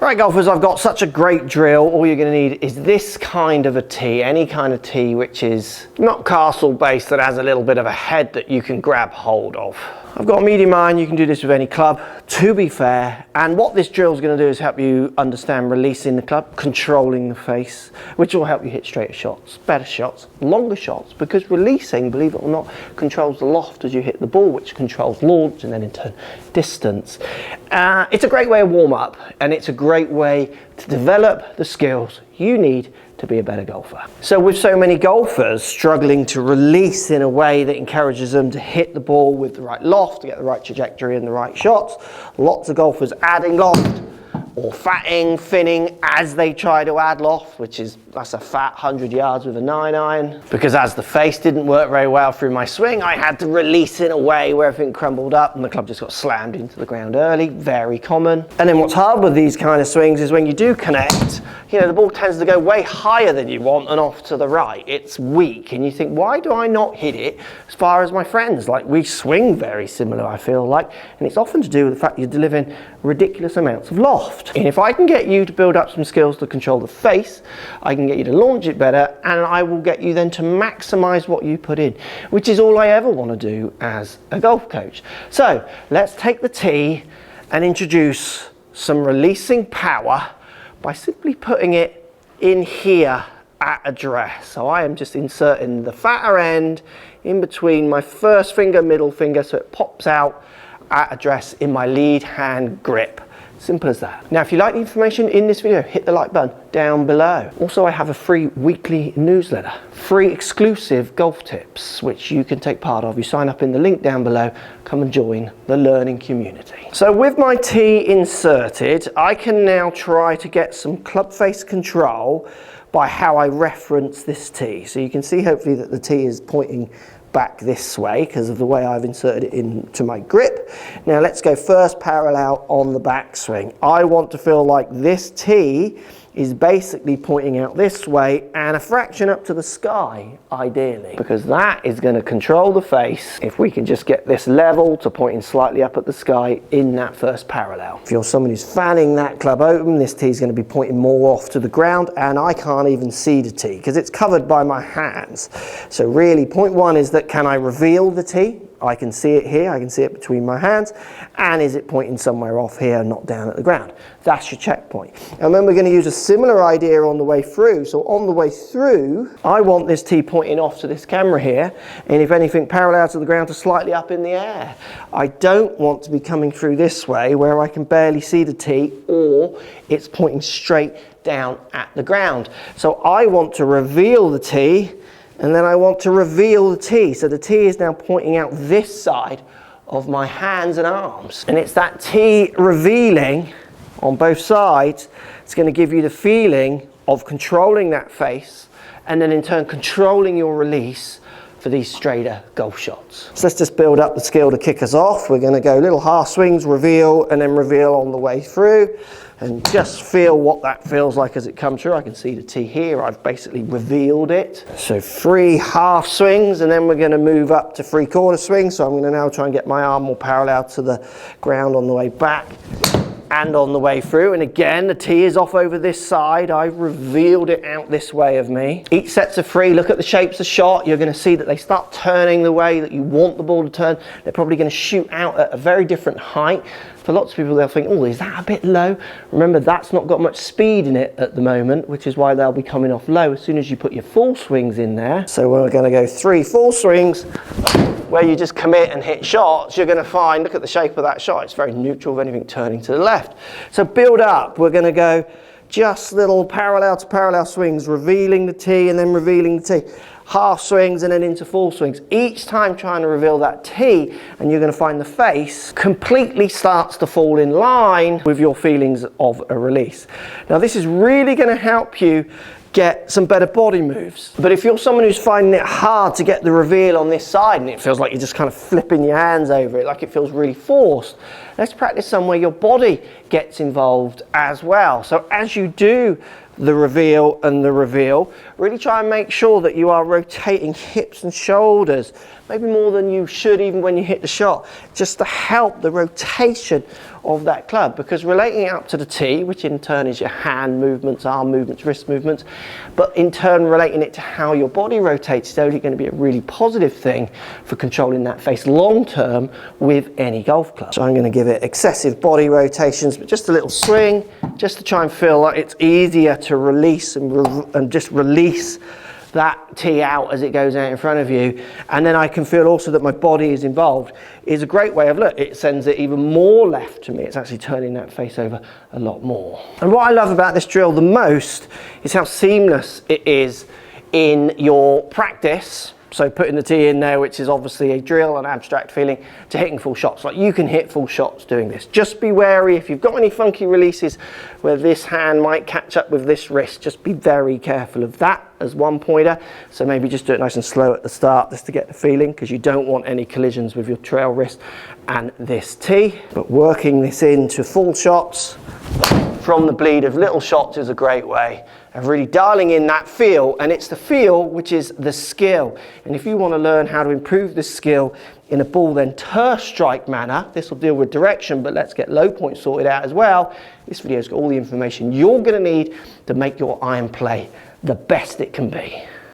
Right golfers, I've got such a great drill. All you're going to need is this kind of a tee, any kind of tee which is not castle based, that has a little bit of a head that you can grab hold of. I've got a medium iron. You can do this with any club, to be fair. And what this drill is going to do is help you understand releasing the club, controlling the face, which will help you hit straighter shots, better shots, longer shots, because releasing, believe it or not, controls the loft as you hit the ball, which controls launch and then in turn distance. It's a great way of warm up, and it's a great way to develop the skills you need to be a better golfer. So with so many golfers struggling to release in a way that encourages them to hit the ball with the right loft, to get the right trajectory and the right shots, lots of golfers adding loft or fatting, thinning as they try to add loft, that's a fat 100 yards with a 9-iron. Because as the face didn't work very well through my swing, I had to release in a way where everything crumbled up and the club just got slammed into the ground early, very common. And then what's hard with these kind of swings is when you do connect, the ball tends to go way higher than you want and off to the right. It's weak and you think, why do I not hit it as far as my friends? Like, we swing very similar, I feel like, and it's often to do with the fact you're delivering ridiculous amounts of loft. And if I can get you to build up some skills to control the face, I can get you to launch it better, and I will get you then to maximize what you put in, which is all I ever want to do as a golf coach. So let's take the tee and introduce some releasing power by simply putting it in here at address. So I am just inserting the fatter end in between my first finger, middle finger, so it pops out at address in my lead hand grip. Simple as that. Now, if you like the information in this video, hit the like button down below. Also, I have a free weekly newsletter, free exclusive golf tips, which you can take part of. You sign up in the link down below, come and join the learning community. So with my tee inserted, I can now try to get some club face control by how I reference this tee. So you can see hopefully that the tee is pointing back this way because of the way I've inserted it into my grip. Now let's go first parallel on the backswing. I want to feel like this tee is basically pointing out this way and a fraction up to the sky, ideally, because that is going to control the face if we can just get this level to pointing slightly up at the sky in that first parallel. If you're someone who's fanning that club open, this tee is going to be pointing more off to the ground, and I can't even see the tee because it's covered by my hands. So really, point one is that, can I reveal the tee? I can see it here, I can see it between my hands, and is it pointing somewhere off here, not down at the ground? That's your checkpoint. And then we're going to use a similar idea on the way through. So on the way through, I want this tee pointing off to this camera here, and if anything, parallel to the ground to slightly up in the air. I don't want to be coming through this way where I can barely see the tee, or it's pointing straight down at the ground. So I want to reveal the tee, and then I want to reveal the tee. So the tee is now pointing out this side of my hands and arms. And it's that tee revealing on both sides. It's going to give you the feeling of controlling that face, and then in turn controlling your release for these straighter golf shots. So let's just build up the skill to kick us off. We're going to go little half swings, reveal, and then reveal on the way through. And just feel what that feels like as it comes through. I can see the tee here. I've basically revealed it. So 3 half swings, and then we're going to move up to 3/4 swings. So I'm going to now try and get my arm more parallel to the ground on the way back and on the way through. And again, the tee is off over this side. I've revealed it out this way of me. Each set's of 3. Look at the shapes of shot. You're going to see that they start turning the way that you want the ball to turn. They're probably going to shoot out at a very different height. For lots of people, they'll think, oh, is that a bit low? Remember, that's not got much speed in it at the moment, which is why they'll be coming off low as soon as you put your full swings in there. So we're going to go 3 full swings where you just commit and hit shots. You're going to find, look at the shape of that shot. It's very neutral with anything turning to the left. So build up. We're going to go just little parallel to parallel swings, revealing the tee and then revealing the tee. Half swings and then into full swings. Each time trying to reveal that tee, and you're going to find the face completely starts to fall in line with your feelings of a release. Now this is really going to help you get some better body moves. But if you're someone who's finding it hard to get the reveal on this side and it feels like you're just kind of flipping your hands over it, like it feels really forced, let's practice somewhere your body gets involved as well. So as you do the reveal and the reveal, really try and make sure that you are rotating hips and shoulders, maybe more than you should even when you hit the shot, just to help the rotation of that club, because relating it up to the tee, which in turn is your hand movements, arm movements, wrist movements, but in turn relating it to how your body rotates is only going to be a really positive thing for controlling that face long term with any golf club. So I'm going to give it excessive body rotations, but just a little swing, just to try and feel like it's easier to release and just release that tee out as it goes out in front of you. And then I can feel also that my body is involved. Is a great way of, look, it sends it even more left to me. It's actually turning that face over a lot more. And what I love about this drill the most is how seamless it is in your practice. So putting the tee in there, which is obviously a drill, an abstract feeling, to hitting full shots. Like, you can hit full shots doing this. Just be wary if you've got any funky releases where this hand might catch up with this wrist. Just be very careful of that as one pointer. So maybe just do it nice and slow at the start just to get the feeling, because you don't want any collisions with your trail wrist and this tee. But working this into full shots from the bleed of little shots is a great way of really dialing in that feel, and it's the feel which is the skill. And if you want to learn how to improve this skill in a ball then turf strike manner, this will deal with direction, but let's get low point sorted out as well. This video's got all the information you're going to need to make your iron play the best it can be.